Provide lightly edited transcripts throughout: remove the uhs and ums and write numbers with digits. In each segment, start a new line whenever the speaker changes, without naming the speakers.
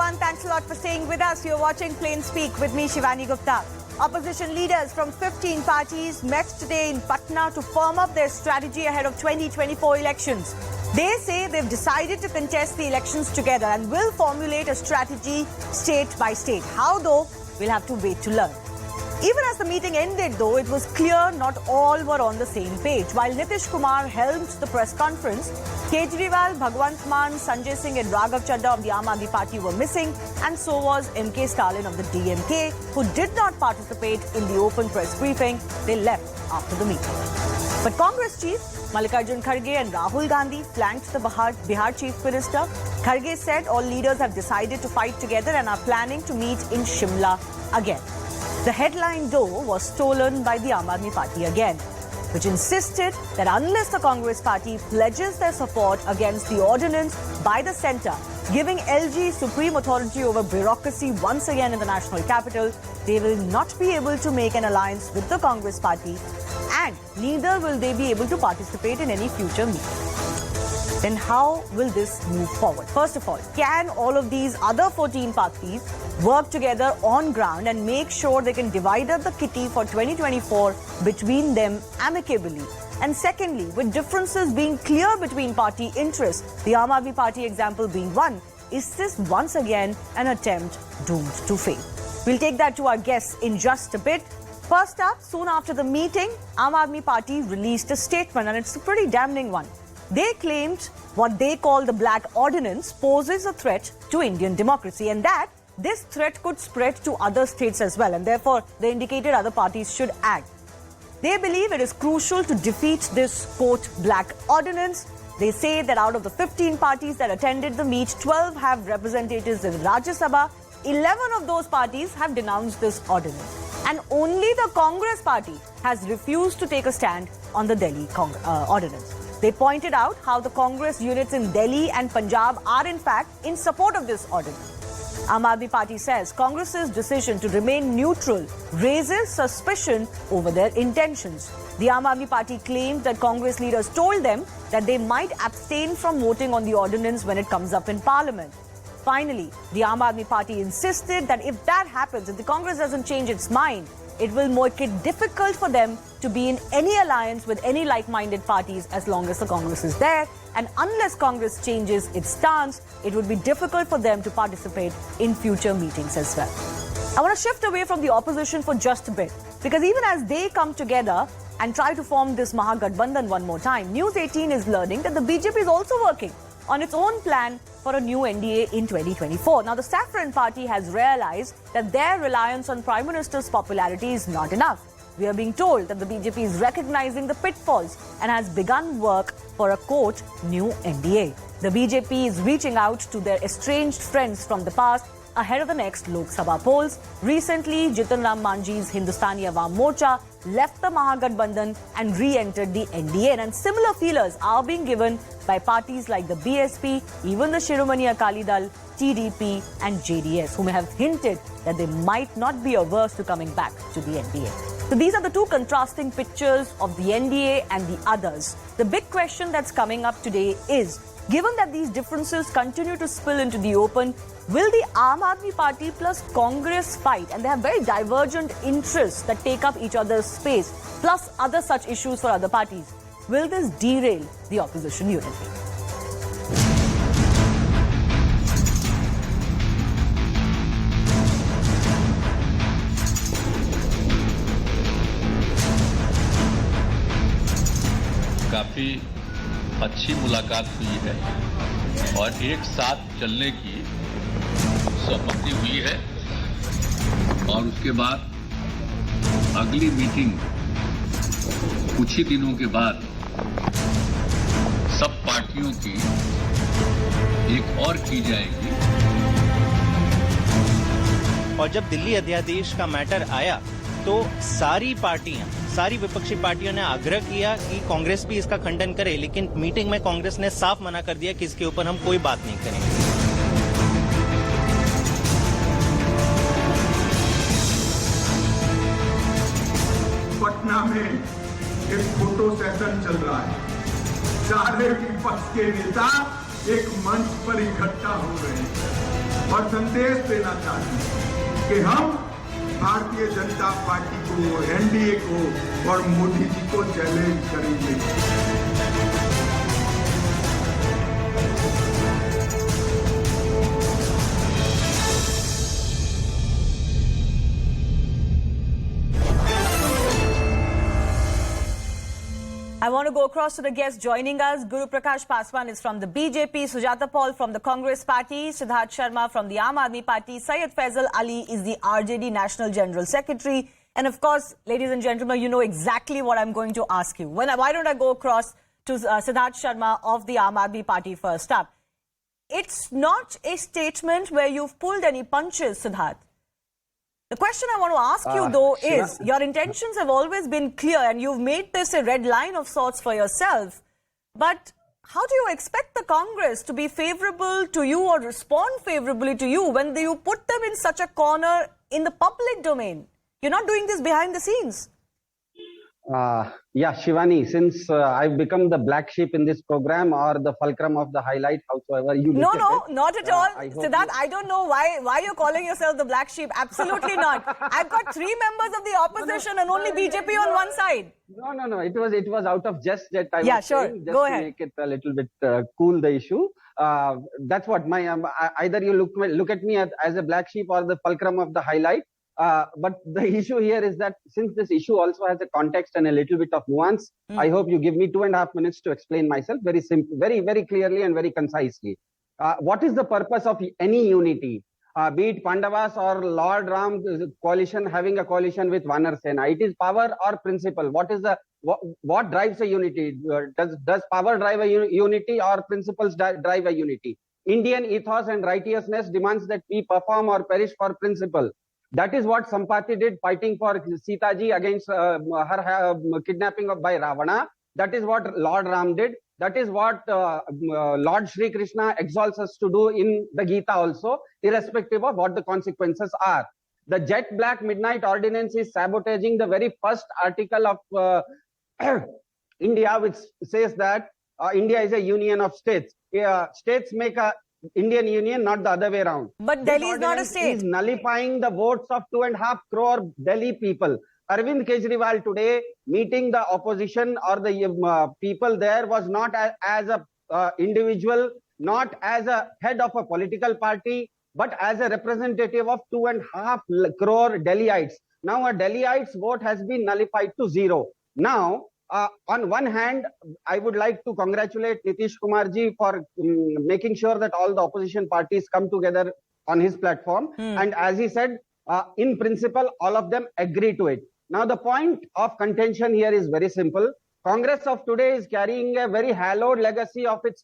everyone. Thanks a lot for staying with us. You're watching Plain Speak with me, Shivani Gupta. Opposition leaders from 15 parties met today in Patna to firm up their strategy ahead of 2024 elections. They say they've decided to contest the elections together and will formulate a strategy state by state. How, though, we'll have to wait to learn. Even as the meeting ended, though, it was clear not all were on the same page. While Nitish Kumar helmed the press conference, Kejriwal, Bhagwant Mann, Sanjay Singh and Raghav Chadha of the Aam Aadmi Party were missing, and so was M.K. Stalin of the DMK, who did not participate in the open press briefing. They left after the meeting. But Congress chief Mallikarjun Kharge and Rahul Gandhi flanked the Bihar Chief Minister. Kharge said all leaders have decided to fight together and are planning to meet in Shimla again. The headline, though, was stolen by the Aam Aadmi Party again, which insisted that unless the Congress party pledges their support against the ordinance by the centre, giving LG supreme authority over bureaucracy once again in the national capital, they will not be able to make an alliance with the Congress party, and neither will they be able to participate in any future meeting. Then how will this move forward? First of all, can all of these other 14 parties work together on ground and make sure they can divide up the kitty for 2024 between them amicably? And secondly, with differences being clear between party interests, the Aam Aadmi Party example being one, is this once again an attempt doomed to fail? We'll take that to our guests in just a bit. First up, soon after the meeting, Aam Aadmi Party released a statement, and it's a pretty damning one. They claimed what they call the Black Ordinance poses a threat to Indian democracy, and that this threat could spread to other states as well, and therefore they indicated other parties should act. They believe it is crucial to defeat this, quote, Black Ordinance. They say that out of the 15 parties that attended the meet, 12 have representatives in Rajya Sabha, 11 of those parties have denounced this ordinance, and only the Congress party has refused to take a stand on the Delhi ordinance. They pointed out how the Congress units in Delhi and Punjab are in fact in support of this ordinance. Aam Aadmi Party says Congress's decision to remain neutral raises suspicion over their intentions. The Aam Aadmi Party claimed that Congress leaders told them that they might abstain from voting on the ordinance when it comes up in Parliament. Finally, the Aam Aadmi Party insisted that if that happens, if the Congress doesn't change its mind, it will make it difficult for them to be in any alliance with any like-minded parties as long as the Congress is there. And unless Congress changes its stance, it would be difficult for them to participate in future meetings as well. I want to shift away from the opposition for just a bit, because even as they come together and try to form this Mahagathbandhan one more time, News18 is learning that the BJP is also working on its own plan for a new NDA in 2024. Now, the Saffron Party has realized that their reliance on Prime Minister's popularity is not enough. We are being told that the BJP is recognizing the pitfalls and has begun work for a, quote, new NDA. The BJP is reaching out to their estranged friends from the past ahead of the next Lok Sabha polls. Recently, Jitan Ram Manjhi's Hindustani Awam Morcha left the Mahagathbandhan and re-entered the NDA. And similar feelers are being given by parties like the BSP, even the Shiromani Akali Dal, TDP and JDS, who may have hinted that they might not be averse to coming back to the NDA. So these are the two contrasting pictures of the NDA and the others. The big question that's coming up today is, given that these differences continue to spill into the open, will the Aam Aadmi Party plus Congress fight? And they have very divergent interests that take up each other's space, plus other such issues for other parties. Will this derail the opposition unity?
काफी अच्छी मुलाकात हुई है और एक साथ चलने की सहमति हुई है, और उसके बाद अगली मीटिंग कुछ ही दिनों के बाद सब पार्टियों की एक और की जाएगी।
और जब दिल्ली अध्यादेश का मैटर आया तो सारी विपक्षी पार्टियों ने आग्रह किया कि कांग्रेस भी इसका खंडन करे, लेकिन मीटिंग में कांग्रेस ने साफ मना कर दिया कि इसके ऊपर हम कोई बात नहीं करेंगे।
पटना में एक फोटो सेशन चल रहा है, सारे विपक्ष के नेता एक मंच पर इकट्ठा हो रहे हैं। और संदेश देना चाहते हैं कि हम भारतीय जनता पार्टी को, एनडीए को और मोदी जी को चैलेंज करेंगे।
I want to go across to the guests joining us. Guru Prakash Paswan is from the BJP, Sujata Paul from the Congress Party, Siddharth Sharma from the Aam Aadmi Party, Syed Faisal Ali is the RJD National General Secretary. And of course, ladies and gentlemen, you know exactly what I'm going to ask you. Why don't I go across to Siddharth Sharma of the Aam Aadmi Party first up? It's not a statement where you've pulled any punches, Siddharth. The question I want to ask you, though, is your intentions have always been clear and you've made this a red line of sorts for yourself. But how do you expect the Congress to be favourable to you or respond favourably to you when you put them in such a corner in the public domain? You're not doing this behind the scenes.
Yeah, Shivani, since I've become the black sheep in this program or the fulcrum of the highlight, howsoever you look at it.
No, not at all. Siddharth, I don't know why you're calling yourself the black sheep. Absolutely not. I've got 3 members of the opposition and only BJP on one side.
No. It was out of jest that I was saying, just
Go
to
ahead.
make it a little bit cool the issue. That's what my either you look at me as a black sheep or the fulcrum of the highlight. But the issue here is that since this issue also has a context and a little bit of nuance, I hope you give me 2.5 minutes to explain myself very simple, very clearly and very concisely. What is the purpose of any unity? Be it Pandavas or Lord Ram coalition having a coalition with Vanar Sena. It is power or principle. What drives a unity? Does power drive a unity or principles drive a unity? Indian ethos and righteousness demands that we perform or perish for principle. That is what Sampati did, fighting for Sita ji against her kidnapping by Ravana. That is what Lord Ram did. That is what Lord Shri Krishna exalts us to do in the Gita also, irrespective of what the consequences are. The jet black midnight ordinance is sabotaging the very first article of India, which says that India is a union of states. States make a Indian Union, not the other way around.
But Delhi is not a state.
Is nullifying the votes of 2.5 crore Delhi people. Arvind Kejriwal today meeting the opposition or the people there was not as a individual, not as a head of a political party, but as a representative of 2.5 crore Delhiites. Now a Delhiite's vote has been nullified to 0. Now, on one hand, I would like to congratulate Nitish Kumar ji for making sure that all the opposition parties come together on his platform. And as he said, in principle, all of them agree to it. Now, the point of contention here is very simple. Congress of today is carrying a very hallowed legacy of its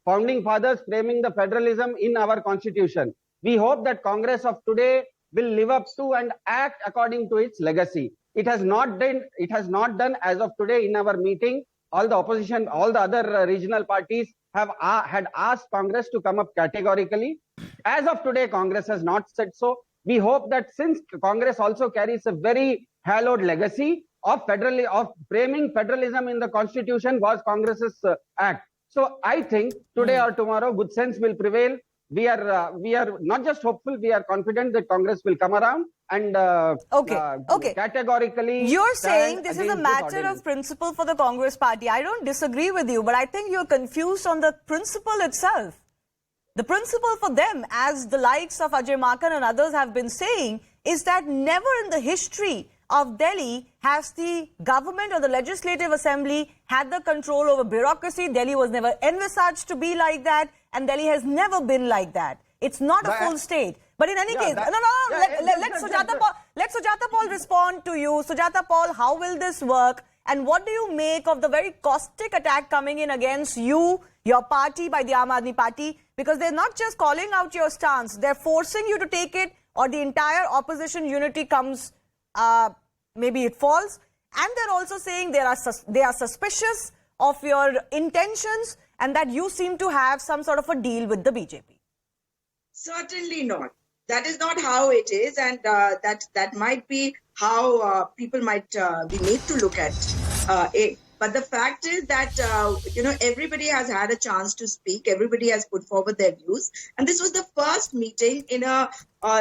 founding fathers framing the federalism in our constitution. We hope that Congress of today will live up to and act according to its legacy. It has not done as of today in our meeting. All the opposition, all the other regional parties had asked Congress to come up categorically. As of today, Congress has not said so. We hope that since Congress also carries a very hallowed legacy of framing federalism in the constitution was Congress's act. So I think today or tomorrow, good sense will prevail. We are not just hopeful, we are confident that Congress will come around and categorically.
You're saying this is a matter of principle for the Congress party. I don't disagree with you, but I think you're confused on the principle itself. The principle for them, as the likes of Ajay Makan and others have been saying, is that never in the history of Delhi has the government or the legislative assembly had the control over bureaucracy. Delhi was never envisaged to be like that, and Delhi has never been like that. It's not a full state. But in any case, let Sujata Paul respond to you. Sujata Paul, how will this work? And what do you make of the very caustic attack coming in against you, your party, by the Aam Aadmi Party? Because they're not just calling out your stance, they're forcing you to take it, or the entire opposition unity comes, maybe it falls. And they're also saying they are suspicious of your intentions and that you seem to have some sort of a deal with the BJP.
Certainly not. That is not how it is, and that might be how people might be made to look at But the fact is that, everybody has had a chance to speak. Everybody has put forward their views. And this was the first meeting in a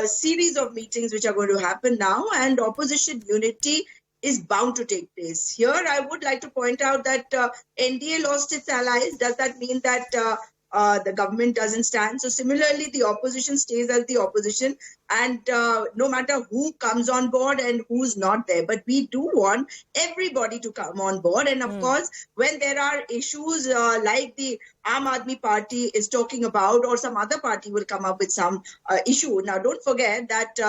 series of meetings which are going to happen now. And opposition unity is bound to take place. Here, I would like to point out that NDA lost its allies. Does that mean that the government doesn't stand? So similarly, the opposition stays as the opposition, and no matter who comes on board and who's not there. But we do want everybody to come on board. And of course, when there are issues like the Aam Aadmi Party is talking about, or some other party will come up with some issue. Now, don't forget that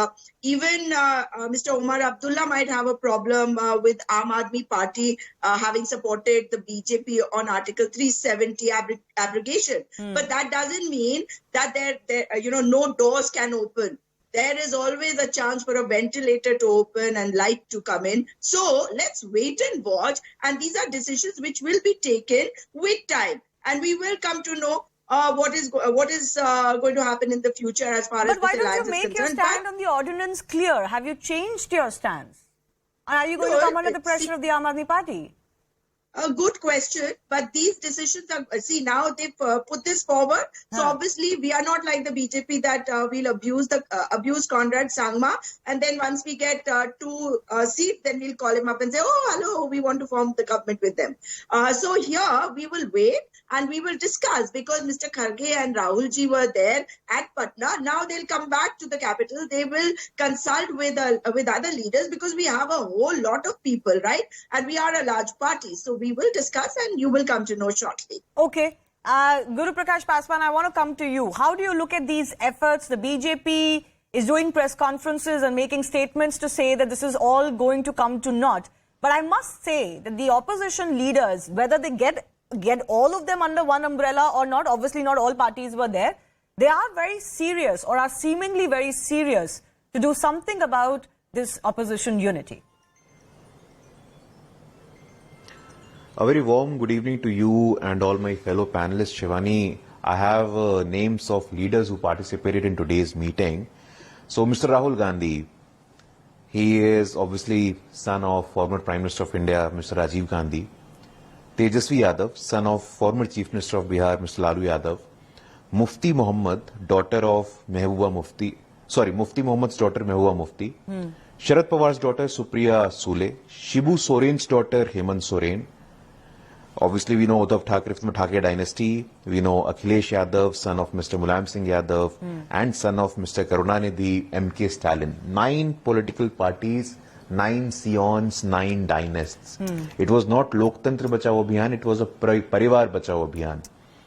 even Mr. Omar Abdullah might have a problem with Aam Aadmi Party having supported the BJP on Article 370 abrogation. But that doesn't mean that no doors can open. There is always a chance for a ventilator to open and light to come in. So let's wait and watch. And these are decisions which will be taken with time. And we will come to know what is going to happen in the future as far as
But why
this alliance
don't you
is
make your
concerned.
stand on the ordinance clear? Have you changed your stance? And are you going to come under the pressure of the Aam Aadmi Party?
A good question, but these decisions are, now they've put this forward. So obviously we are not like the BJP that will abuse Conrad Sangma, and then once we get 2 seats, then we'll call him up and say, oh, hello, we want to form the government with them. So here we will wait and we will discuss, because Mr. Kharge and Rahul ji were there at Patna. Now they'll come back to the capital. They will consult with other leaders, because we have a whole lot of people, right? And we are a large party. So we will discuss and you will come to know shortly.
Okay. Guru Prakash Paswan, I want to come to you. How do you look at these efforts? The BJP is doing press conferences and making statements to say that this is all going to come to naught. But I must say that the opposition leaders, whether they get all of them under one umbrella or not, obviously not all parties were there, they are very serious, or are seemingly very serious, to do something about this opposition unity.
A very warm good evening to you and all my fellow panelists. Shivani, I have names of leaders who participated in today's meeting. So Mr. Rahul Gandhi, he is obviously son of former Prime Minister of India, Mr. Rajiv Gandhi. Tejasvi Yadav, son of former Chief Minister of Bihar, Mr. Lalu Yadav. Mufti Muhammad, daughter of Mufti Muhammad's daughter Mehbooba Mufti. Sharad Pawar's daughter Supriya Sule. Shibu Soren's daughter Hemant Soren. Obviously, we know Uddhav Thackeray from the Thackeray dynasty. We know Akhilesh Yadav, son of Mr. Mulayam Singh Yadav, and son of Mr. Karunanidhi M.K. Stalin. 9 political parties, 9 scions, 9 dynasts. It was not Loktantra Bachao Abhiyan, it was a Parivar Bachao Abhiyan.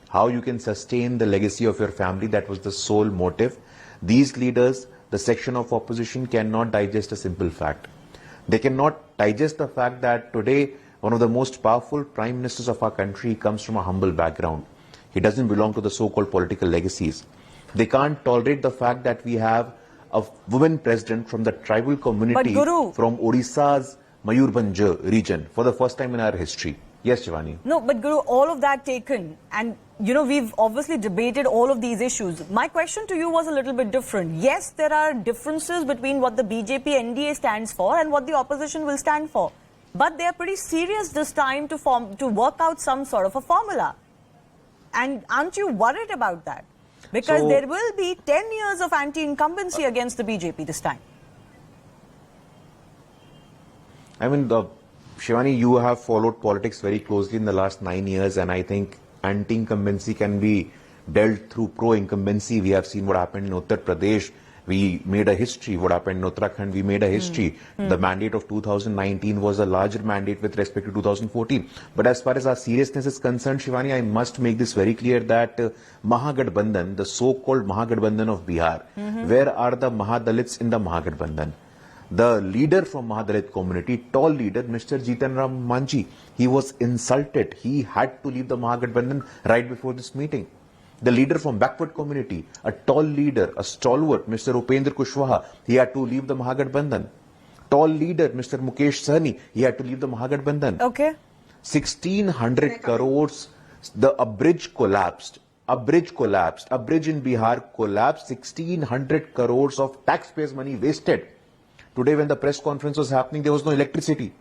How you can sustain the legacy of your family, that was the sole motive. These leaders, the section of opposition, cannot digest a simple fact. They cannot digest the fact that today, one of the most powerful prime ministers of our country comes from a humble background. He doesn't belong to the so-called political legacies. They can't tolerate the fact that we have a woman president from the tribal community from Odisha's Mayurbhanj region for the first time in our history. Yes, Shivani.
No, but Guru, all of that taken, and we've obviously debated all of these issues. My question to you was a little bit different. Yes, there are differences between what the BJP NDA stands for and what the opposition will stand for. But they are pretty serious this time to work out some sort of a formula. And aren't you worried about that? Because there will be 10 years of anti-incumbency against the BJP this time.
I mean, Shivani, you have followed politics very closely in the last 9 years, and I think anti-incumbency can be dealt through pro-incumbency. We have seen what happened in Uttar Pradesh. We made a history. What happened in Uttarakhand, we made a history. The mandate of 2019 was a larger mandate with respect to 2014. But as far as our seriousness is concerned, Shivani, I must make this very clear that Mahagadbandhan, the so-called Mahagadbandhan of Bihar, where are the Mahadalits in the Mahagadbandhan? The leader from Mahadalit community, tall leader, Mr. Jitan Ram Manji, he was insulted. He had to leave the Mahagadbandhan right before this meeting. The leader from backward community, a tall leader, a stalwart, Mr. Upendra Kushwaha, he had to leave the Mahagadbandhan. Tall leader, Mr. Mukesh Sahni, he had to leave the Mahagadbandhan.
Okay.
1,600 crores, a bridge collapsed. A bridge in Bihar collapsed. 1,600 crores of taxpayers' money wasted. Today, when the press conference was happening, there was no electricity.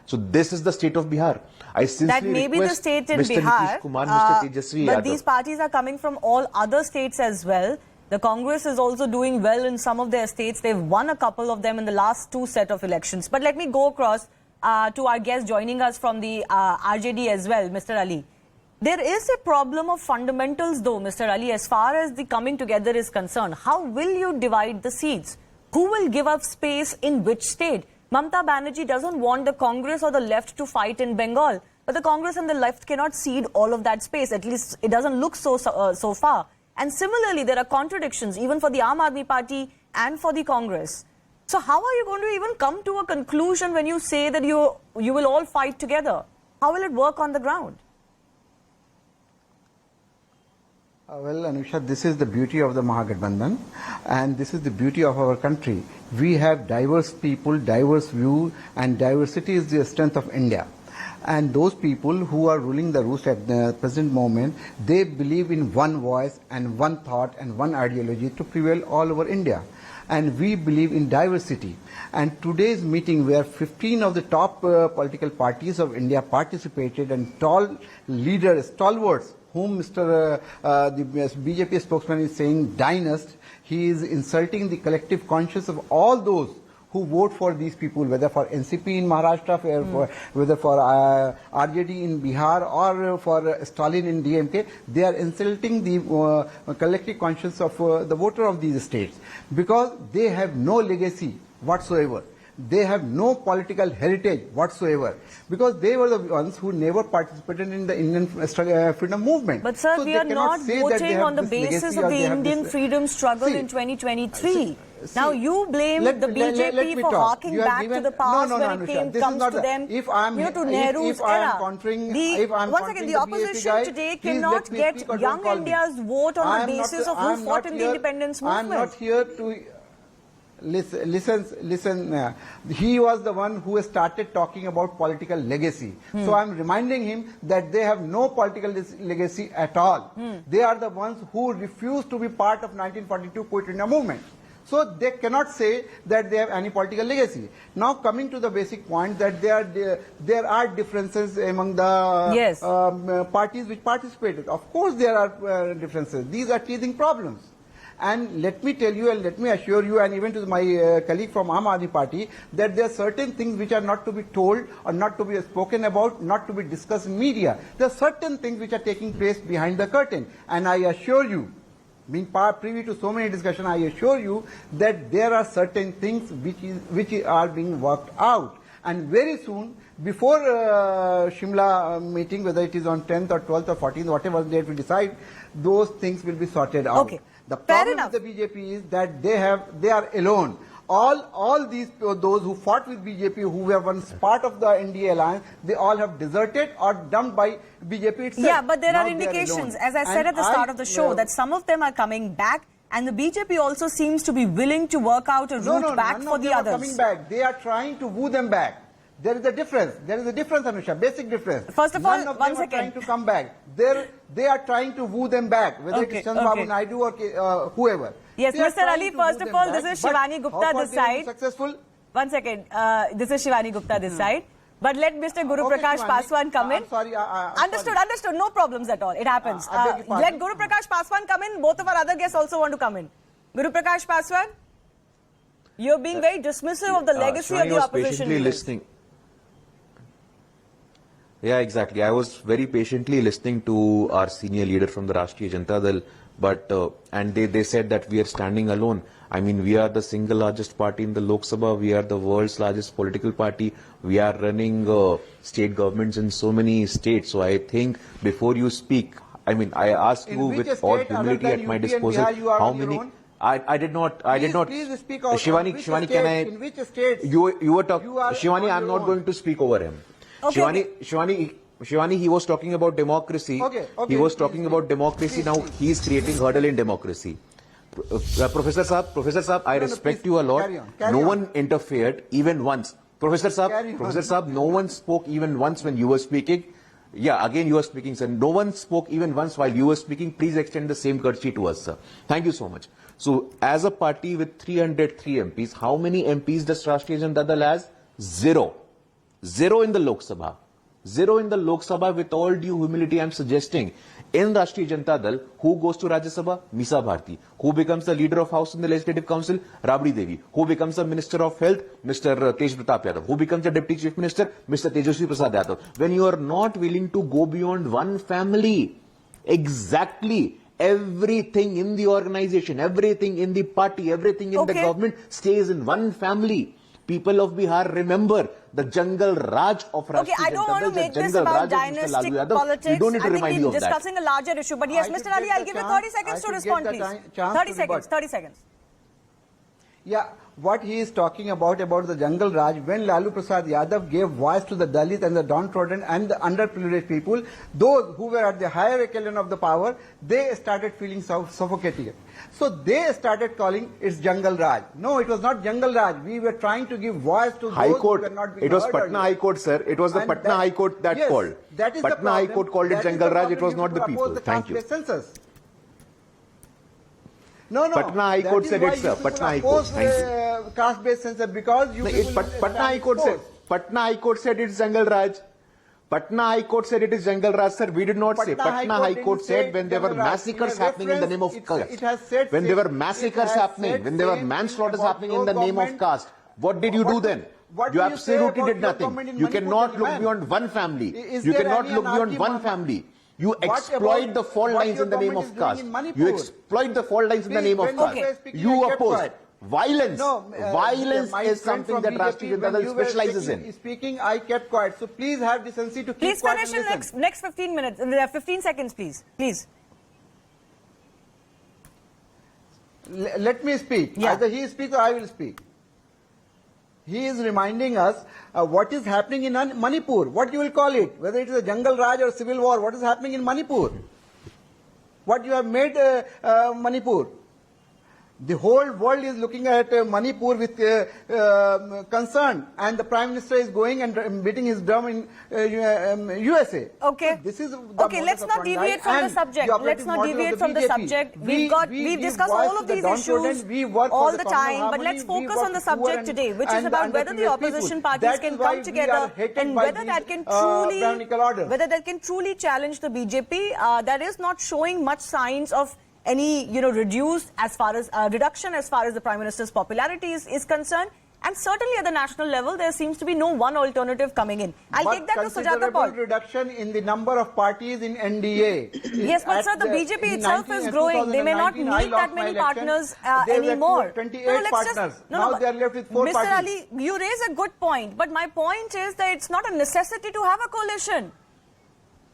So this is the state of Bihar. I sincerely
That may be the
request
state in
Mr.
Bihar,
Nitish Kumar, Mr. Tejasvi
but
Yadav.
these parties are coming from all other states as well. The Congress is also doing well in some of their states. They've won a couple of them in the last two set of elections. But let me go across to our guest joining us from the RJD as well, Mr. Ali. There is a problem of fundamentals though, Mr. Ali, as far as the coming together is concerned. How will you divide the seats? Who will give up space in which state? Mamata Banerjee doesn't want the Congress or the left to fight in Bengal. But the Congress and the left cannot cede all of that space. At least it doesn't look so far. And similarly, there are contradictions even for the Aam Aadmi Party and for the Congress. So how are you going to even come to a conclusion when you say that you will all fight together? How will it work on the ground?
Well, Anusha, this is the beauty of the Mahagathbandhan, and this is the beauty of our country. We have diverse people, diverse view, and diversity is the strength of India. And those people who are ruling the roost at the present moment, they believe in one voice and one thought and one ideology to prevail all over India. And we believe in diversity. And today's meeting, where 15 of the top political parties of India participated, and tall leaders, stalwarts, whom the BJP spokesman is saying dynast, he is insulting the collective conscience of all those who vote for these people, whether for NCP in Maharashtra, whether for RJD in Bihar, or for Stalin in DMK. They are insulting the collective conscience of the voter of these states, because they have no legacy whatsoever. They have no political heritage whatsoever, because they were the ones who never participated in the Indian freedom movement.
But sir,
so
we are not voting on the basis of the Indian freedom struggle in 2023. Now you blame the BJP for harking back to the past when it comes to them, to Nehru's era. Once again, the opposition today cannot get young India's vote on the basis of who fought in the independence movement.
I am not here to... Listen. He was the one who started talking about political legacy. So I'm reminding him that they have no political legacy at all. They are the ones who refused to be part of 1942 Quit India movement. So they cannot say that they have any political legacy. Now coming to the basic point that there are differences among the parties which participated. Of course there are differences. These are teething problems. And let me tell you and let me assure you, and even to my colleague from Aam Aadmi Party, that there are certain things which are not to be told or not to be spoken about, not to be discussed in media. There are certain things which are taking place behind the curtain. And I assure you, being privy to so many discussions, I assure you that there are certain things which are being worked out. And very soon, before Shimla meeting, whether it is on 10th or 12th or 14th, whatever date we decide, those things will be sorted out.
Okay.
The problem with the BJP is that they are alone. All those who fought with BJP, who were once part of the NDA alliance, they all have deserted or dumped by BJP itself.
Yeah, but there are indications, as I said at the start of the show, that some of them are coming back, and the BJP also seems to be willing to work out a route back for the others.
Coming back. They are trying to woo them back. There is a difference. There is a difference, Anusha. Basic difference.
First of all,
none of them are trying to come back. They are trying to woo them back, whether it is Chandrababu Naidu or whoever.
Yes, Mr. Ali, first of all, this is Shivani Gupta this side.
Successful?
One second. This is Shivani Gupta this side. But let Mr. Guru Prakash Paswan come in.
I'm sorry.
Understood. No problems at all. It happens. Let Guru Prakash Paswan come in. Both of our other guests also want to come in. Guru Prakash Paswan, you're being very dismissive of the legacy of the opposition leaders.
Listening. Yeah, exactly. I was very patiently listening to our senior leader from the Rashtriya Janata Dal, but and they said that we are standing alone. I mean, we are the single largest party in the Lok Sabha. We are the world's largest political party. We are running state governments in so many states. So I think before you speak, I mean, I ask you with all humility at my disposal, how many... I did not.
Please speak out.
Shivani, can I?
In which states?
You were talking. Shivani, I'm not going to speak over him.
Okay.
Shivani, he was talking about democracy.
Okay.
He was talking about democracy. Now he is creating hurdle in democracy. Professor Saab, I respect you a lot. No one interfered even once. Professor Saab, no one spoke even once when you were speaking. Yeah, again you are speaking, sir. No one spoke even once while you were speaking. Please extend the same courtesy to us, sir. Thank you so much. So, as a party with 303 MPs, how many MPs does Rashtriya Janata Dal has? 0. Zero in the Lok Sabha. Zero in the Lok Sabha. With all due humility, I'm suggesting in Rashtriya Janata Dal, who goes to Rajya Sabha? Misa Bharti. Who becomes the leader of House in the Legislative Council? Rabdi Devi. Who becomes the Minister of Health? Mr. Tej Pratap Yadav. Who becomes the Deputy Chief Minister? Mr. Tejaswi Prasad Yadav. When you are not willing to go beyond one family, exactly everything in the organization, everything in the party, everything in the government stays in one family. People of Bihar remember the jungle Raj of Rashtriya
Okay, I don't want to make this about dynastic politics.
We don't need to remind you of that.
I think we're discussing a larger issue. But yes, Mr. Ali, I'll give you 30 seconds to respond, please. 30 seconds.
Yeah, what he is talking about the Jungle Raj, when Lalu Prasad Yadav gave voice to the Dalit and the downtrodden and the underprivileged people, those who were at the higher echelon of the power, they started feeling suffocated. So they started calling it Jungle Raj. No, it was not Jungle Raj. We were trying to give voice to
High
those
Court.
who were not being
It was
heard
Patna
earlier.
High Court, sir. It was the
And
Patna High Court that
yes,
called.
That is the
Patna High
problem.
Court called it
That is
Jungle
the
Raj. It
problem.
was
You
not the
oppose
people.
the
Thank you.
caste-based census. No.
Patna High Court said it, sir. Patna High Court. Thank you.
Caste-based census because you people
Patna High Court said. Patna High Court said it's Jungle Raj. Patna High Court said it is Jungle Raj, sir. We did not say. Patna High Court said when there were massacres happening in the name of caste, when there were massacres happening, when there were manslaughters happening in the name of caste, what did you do then? You absolutely did nothing. You cannot look beyond one family. You cannot look beyond one family. You exploit the fault lines in the name of caste. You exploit the fault lines in the name of caste. You oppose. Violence. Violence is something that Rashtriya Janata Dal specializes in.
Speaking, I kept quiet. So please have decency to keep
Please
quiet.
finish in next 15 minutes. 15 seconds, please. Please.
Let me speak.
Yeah.
Either he speaks or I will speak. He is reminding us what is happening in Manipur. What you will call it, whether it is a jungle raj or civil war. What is happening in Manipur? What you have made Manipur. The whole world is looking at Manipur with concern, and the Prime Minister is going and beating his drum in USA.
Okay.
So this is
okay, let's not deviate from the subject. Let's not deviate from the subject. We've discussed all of these issues all the time, but let's focus on the subject today, which is about whether the opposition parties can come together and whether that can truly challenge the BJP. That is not showing much signs of any reduction as far as the Prime Minister's popularity is concerned, and certainly at the national level there seems to be no one alternative coming in. I'll take that to Sujata Paul.
Reduction in the number of parties in NDA.
Yes, but sir, the BJP itself is growing. They may not need that many partners anymore.
28 partners. Now they are left with 4
Mr.
parties.
Ali, you raise a good point, but my point is that it's not a necessity to have a coalition.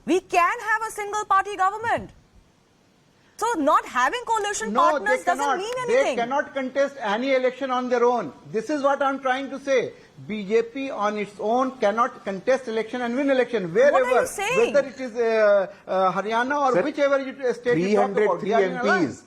We can have a single party government. So not having coalition partners doesn't mean anything.
They cannot contest any election on their own. This is what I'm trying to say. BJP on its own cannot contest election and win election wherever.
What are you saying?
Whether it is Haryana or whichever state you talk about.
303 MPs.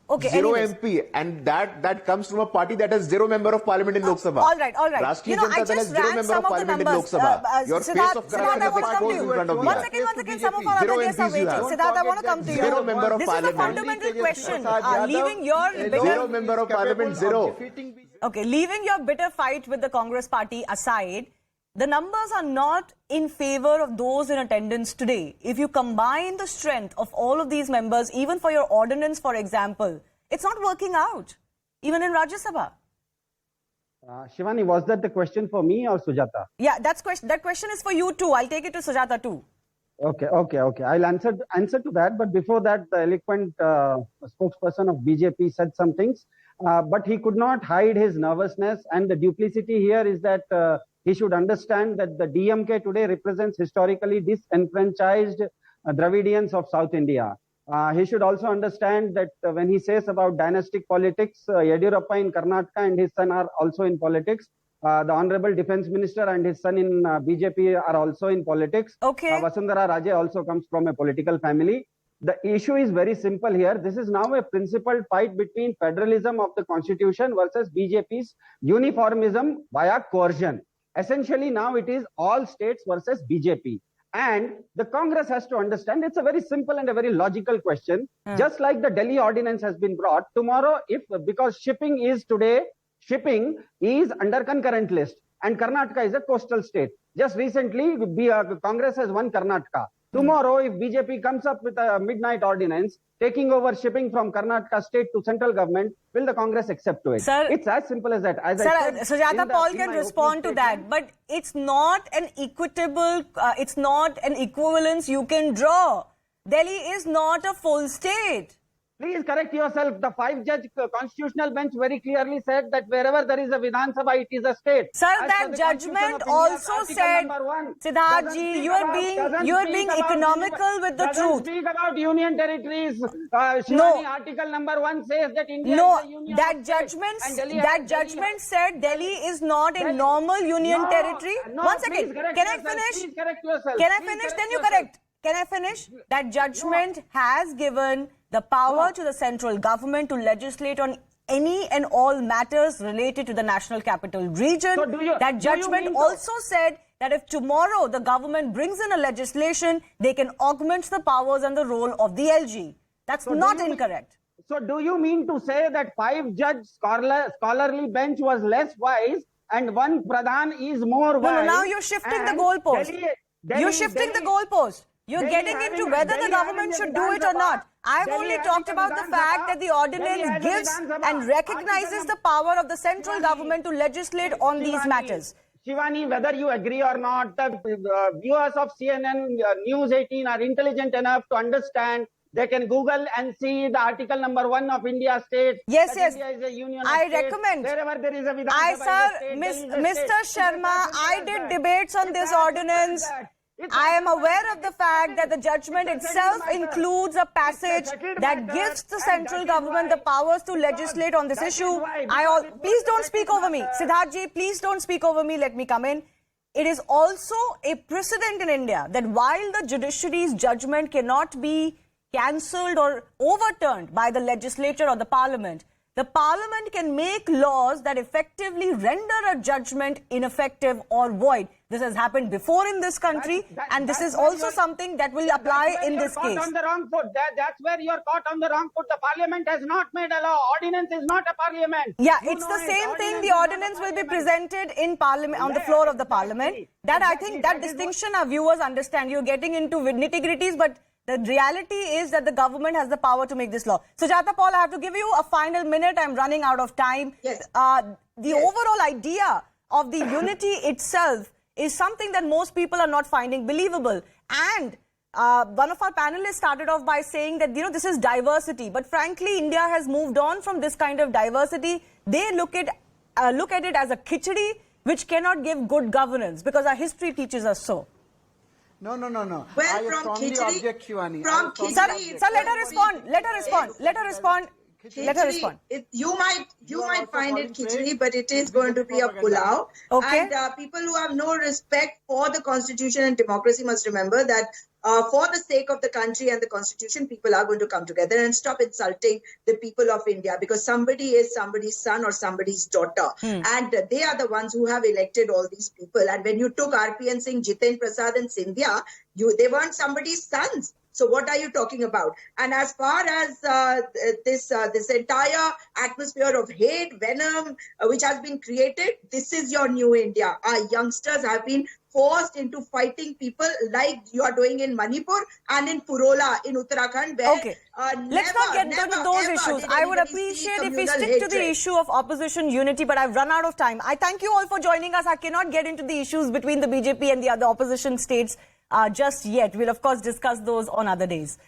Okay,
Zero
anyways.
MP, and that comes from a party that has 0 member of parliament in Lok Sabha.
All right.
Rashtriya Janata
I
Dal has
just
0
ran
member
some
of
of the
parliament in
numbers.
Lok Sabha. Your face of corruption
I
is
want to come
exposed
to
in
you.
front of
One
Bihar.
second. Some of our
Zero
other guests are
MPs you
waiting.
have.
Siddharth, I want to come to you.
Zero member of
This is a
parliament.
fundamental question. Leaving
Zero member of parliament, zero.
Okay, leaving your bitter fight with the Congress party aside, the numbers are not in favor of those in attendance today. If you combine the strength of all of these members, even for your ordinance, for example, it's not working out, even in Rajya Sabha.
Shivani, was that the question for me or Sujata?
Yeah, that question is for you too. I'll take it to Sujata too.
Okay. I'll answer to that. But before that, the eloquent spokesperson of BJP said some things, but he could not hide his nervousness. And the duplicity here is that he should understand that the DMK today represents historically disenfranchised Dravidians of South India. He should also understand that when he says about dynastic politics, Yediyurappa in Karnataka and his son are also in politics. The Honorable Defence Minister and his son in BJP are also in politics.
Okay.
Vasundhara Raje also comes from a political family. The issue is very simple here. This is now a principled fight between federalism of the constitution versus BJP's uniformism via coercion. Essentially now it is all states versus BJP. And the Congress has to understand it's a very simple and a very logical question. Just like the Delhi Ordinance has been brought, tomorrow, because shipping is under concurrent list and Karnataka is a coastal state. Just recently, Congress has won Karnataka. Tomorrow, if BJP comes up with a midnight ordinance taking over shipping from Karnataka state to central government, will the Congress accept to it?
Sir,
it's as simple as that. As
Sir,
I said,
Sujata Paul can respond to that, but it's not an equitable, it's not an equivalence you can draw. Delhi is not a full state.
Please correct yourself. The 5-judge constitutional bench very clearly said that wherever there is a Vidhan Sabha, it is a state.
Sir,
As per
that
the
judgment
Constitution of
also
India,
said,
Article number 1,
Siddharthji, you are being economical with the
doesn't
truth.
speak about union territories. Shivani, Article number 1 says that India
No,
is a union
that
of states,
judgment,
and Delhi
that
has-
judgment said Delhi is not a normal union
No,
territory.
no,
One
please
second,
correct
can I
yourself.
finish?
Please correct yourself.
Can I
Please
finish?
correct
Then you
yourself.
correct. Can I finish? That judgment has given the power to the central government to legislate on any and all matters related to the national capital region.
So do you-
that
do you
judgment
mean to-
also said that if tomorrow the government brings in a legislation, they can augment the powers and the role of the LG. That's
So do
not
you mean-
incorrect.
So do you mean to say that 5-judge scholarly bench was less wise and one Pradhan is more wise?
No, now you're shifting the
and
goalpost.
Delhi-
You're shifting the goalpost. You're
Delhi
getting
having
into
a-
whether the
Delhi
government
having a
should do it or
Vidhan
not.
Sabha.
I've
Delhi
only
having
talked
a
about the
Vidhan
fact
Sabha.
that the
Delhi
ordinance
has a
gives
Vidhan Sabha.
and recognizes
Article
the power of the central government to legislate on these
Shivani,
matters.
Shivani, whether you agree or not, the viewers of CNN, News18 are intelligent enough to understand. They can Google and see the article number 1 of India states.
Yes,
that
yes.
India is a union of
I
states.
recommend.
Wherever there is a Vidhan
I,
Sabha,
sir,
is a state, there is a
Mr.
state.
Sharma,
It's as
I
simple
did
as that.
debates on
It's
this
as simple as
ordinance.
that. It's
I
as
am
simple
aware
as
of the
that.
fact that the judgment
It's a
itself
settled matter.
includes a passage
settled
that
matter,
gives the
and
central
that is
government
why-
the powers to legislate on this
that is
issue.
why, because it was
Please
a
don't speak
settled
over me.
matter.
Siddharthji, please don't speak over me. Let me come in. It is also a precedent in India that while the judiciary's judgment cannot be cancelled or overturned by the legislature or the parliament, the parliament can make laws that effectively render a judgment ineffective or void. This has happened before in this country, and this
that's
is
where
also
you're-
something that will apply
That's where
in
you're
this
caught
case.
on the wrong foot. That's where you're caught on the wrong foot. The parliament has not made a law. Ordinance is not a parliament.
Yeah,
You
it's
know
the
it.
same thing.
Ordinance
The
is not a
ordinance will be
parliament.
presented in parliament on the floor of the parliament. That I think that
Exactly. That is
distinction our viewers understand. You're getting into nitty-gritties, but the reality is that the government has the power to make this law. Sujata Paul, I have to give you a final minute. I'm running out of time.
Yes.
The overall idea of the unity itself is something that most people are not finding believable. And one of our panelists started off by saying that, this is diversity. But frankly, India has moved on from this kind of diversity. They look at it as a khichdi, which cannot give good governance, because our history teaches us so.
No.
Well,
I
from
strongly
khichdi-
object, Shivani.
from
I strongly
Sir,
object.
sir, let her respond. Let her respond. Let her respond. Let her respond.
You might
are also
find it
calling
khichdi,
fake.
but it is
It's
going to
good
be a
propaganda.
pulao.
Okay.
And people who have no respect for the constitution and democracy must remember that for the sake of the country and the constitution, people are going to come together and stop insulting the people of India, because somebody is somebody's son or somebody's daughter. And they are the ones who have elected all these people. And when you took RPN Singh, Jiten Prasad and Scindia, they weren't somebody's sons. So what are you talking about? And as far as this entire atmosphere of hate, venom, which has been created, this is your new India. Our youngsters have been forced into fighting people like you are doing in Manipur and in Purola in Uttarakhand, where
Okay. Let's not get into those issues. I would appreciate if we stick to the issue of opposition unity, but I've run out of time. I thank you all for joining us. I cannot get into the issues between the BJP and the other opposition states just yet. We'll, of course, discuss those on other days.